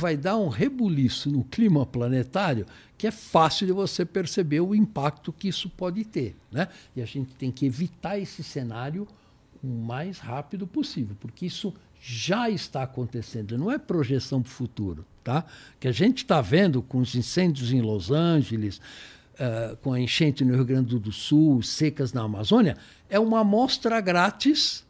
vai dar um rebuliço no clima planetário que é fácil de você perceber o impacto que isso pode ter, né? E a gente tem que evitar esse cenário o mais rápido possível, porque isso já está acontecendo, não é projeção para o futuro, tá? Que a gente está vendo com os incêndios em Los Angeles, com a enchente no Rio Grande do Sul, secas na Amazônia, é uma amostra grátis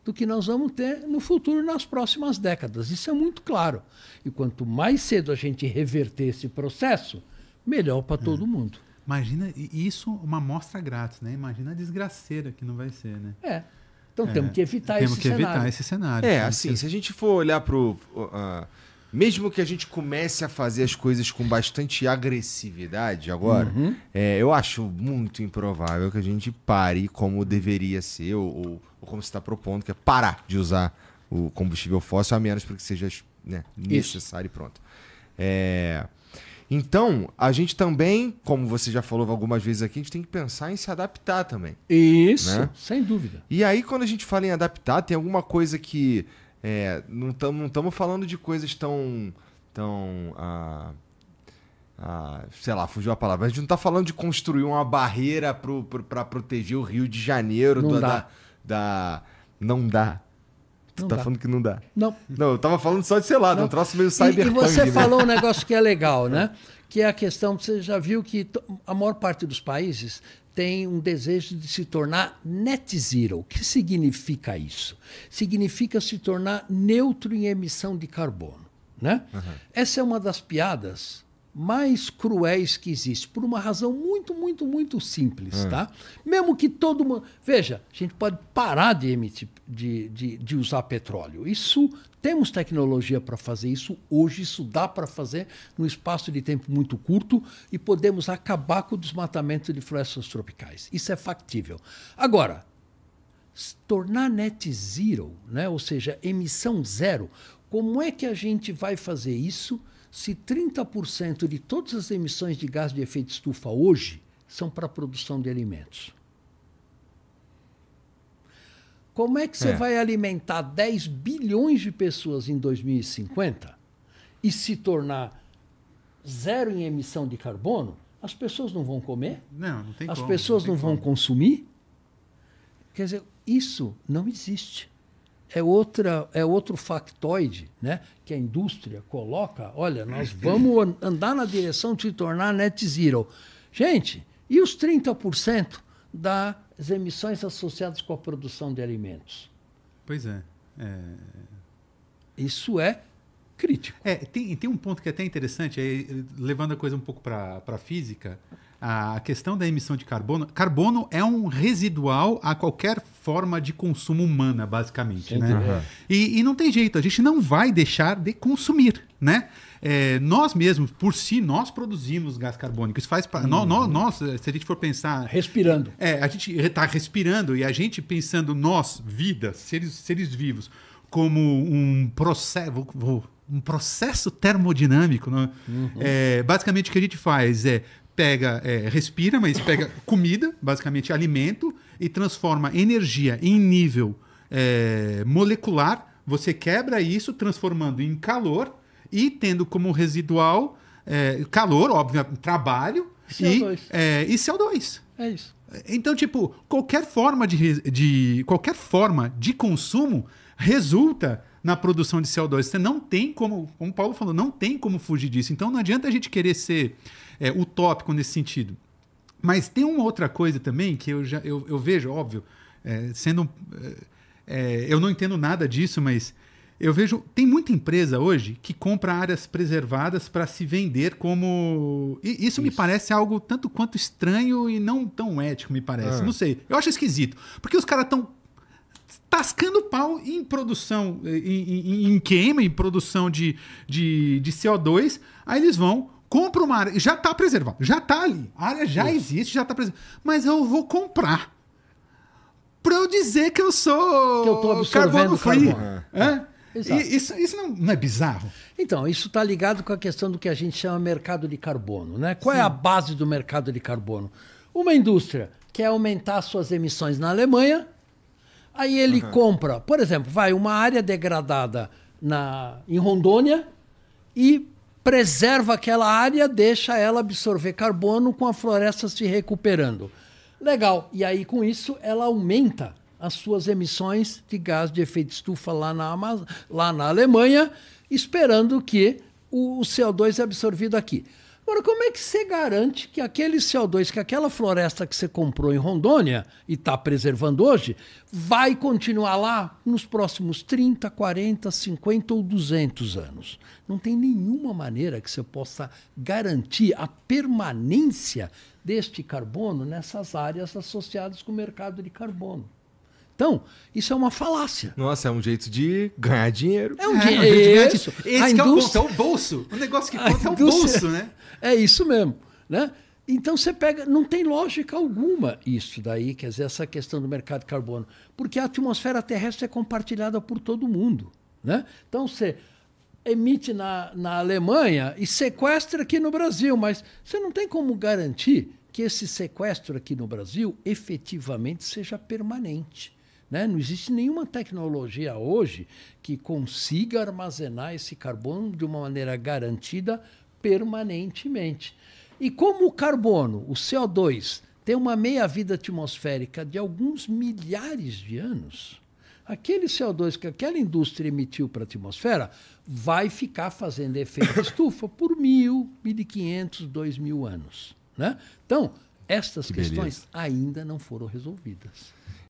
do que nós vamos ter no futuro, nas próximas décadas. Isso é muito claro. E quanto mais cedo a gente reverter esse processo, melhor para todo mundo. Imagina isso, uma amostra grátis, né? Imagina a desgraceira que não vai ser, né? Então temos que evitar esse cenário. Temos que evitar esse cenário. Assim, se a gente for olhar pro... mesmo que a gente comece a fazer as coisas com bastante agressividade agora, eu acho muito improvável que a gente pare como deveria ser, ou como você está propondo, que é parar de usar o combustível fóssil, a menos porque seja, né, necessário e pronto. Então, a gente também, como você já falou algumas vezes aqui, a gente tem que pensar em se adaptar também. Isso, né? Sem dúvida. E aí, quando a gente fala em adaptar, tem alguma coisa que... não estamos falando de coisas tão sei lá, fugiu a palavra. A gente não está falando de construir uma barreira para proteger o Rio de Janeiro. Não dá. Não dá. Tu tá falando que não dá? Não. Não, eu tava falando só de, sei lá, de um troço meio cyberpunk. E você né? falou um negócio que é legal, né? Que é a questão, você já viu que a maior parte dos países tem um desejo de se tornar net zero. O que significa isso? Significa se tornar neutro em emissão de carbono, né? Essa é uma das piadas mais cruéis que existe, por uma razão muito simples, tá? Mesmo que todo mundo... Veja, a gente pode parar de emitir, de usar petróleo. Isso, temos tecnologia para fazer isso hoje, isso dá para fazer num espaço de tempo muito curto e podemos acabar com o desmatamento de florestas tropicais. Isso é factível. Agora, tornar net zero, né? Ou seja, emissão zero, como é que a gente vai fazer isso se 30% de todas as emissões de gás de efeito estufa hoje são para a produção de alimentos? Como é que você vai alimentar 10 bilhões de pessoas em 2050 e se tornar zero em emissão de carbono? As pessoas não vão comer? Não tem As como, pessoas não vão como. consumir? Quer dizer, isso não existe. É outro factoide, né, que a indústria coloca. Olha, nós vamos andar na direção de se tornar net zero. Gente, e os 30% das emissões associadas com a produção de alimentos? Pois é. Isso é crítico. Tem um ponto que é até interessante, levando a coisa um pouco para a física, a questão da emissão de carbono. Carbono é um residual a qualquer forma de consumo humana, basicamente. Né? E não tem jeito, a gente não vai deixar de consumir. Né? Nós mesmos, por si, nós produzimos gás carbônico. Isso faz nós, se a gente for pensar... Respirando. A gente está respirando e a gente pensando nós, vida, seres vivos, como um processo termodinâmico. Né? Basicamente, o que a gente faz respira, mas pega comida, basicamente alimento, e transforma energia em nível molecular. Você quebra isso, transformando em calor e tendo como residual calor, óbvio, trabalho CO2. E CO2. É isso. Então, tipo, qualquer forma de consumo resulta na produção de CO2. Você não tem como o Paulo falou, não tem como fugir disso. Então não adianta a gente querer ser utópico nesse sentido. Mas tem uma outra coisa também que eu vejo, óbvio, eu não entendo nada disso, mas eu vejo, tem muita empresa hoje que compra áreas preservadas para se vender como... Isso me parece algo tanto quanto estranho e não tão ético, me parece. Não sei, eu acho esquisito. Porque os caras estão tascando pau em produção, em queima, em produção de CO2, aí eles vão, compram uma área, já está preservado, já está ali, a área já existe, já está preservada, mas eu vou comprar para eu dizer que eu sou carbono free. Isso não é bizarro? Então, isso está ligado com a questão do que a gente chama mercado de carbono. Né? Qual é a base do mercado de carbono? Uma indústria quer aumentar suas emissões na Alemanha, aí ele compra, por exemplo, uma área degradada em Rondônia, e preserva aquela área, deixa ela absorver carbono com a floresta se recuperando. Legal. E aí, com isso, ela aumenta as suas emissões de gás de efeito estufa lá na Alemanha, esperando que o CO2 é absorvido aqui. Agora, como é que você garante que aquele CO2, que aquela floresta que você comprou em Rondônia e está preservando hoje, vai continuar lá nos próximos 30, 40, 50 ou 200 anos? Não tem nenhuma maneira que você possa garantir a permanência deste carbono nessas áreas associadas com o mercado de carbono. Então, isso é uma falácia. Nossa, é um jeito de ganhar dinheiro. É um dinheiro. Esse que é o ponto, é o bolso. O negócio que conta é o bolso, né? É isso mesmo, né? Então você pega, não tem lógica alguma isso daí, quer dizer, essa questão do mercado de carbono, porque a atmosfera terrestre é compartilhada por todo mundo, né? Então você emite na Alemanha e sequestra aqui no Brasil, mas você não tem como garantir que esse sequestro aqui no Brasil efetivamente seja permanente. Né? Não existe nenhuma tecnologia hoje que consiga armazenar esse carbono de uma maneira garantida permanentemente. E como o carbono, o CO2, tem uma meia-vida atmosférica de alguns milhares de anos, aquele CO2 que aquela indústria emitiu para a atmosfera vai ficar fazendo efeito estufa por 1.000, 1.500, 2.000 anos. Né? Então, estas questões ainda não foram resolvidas.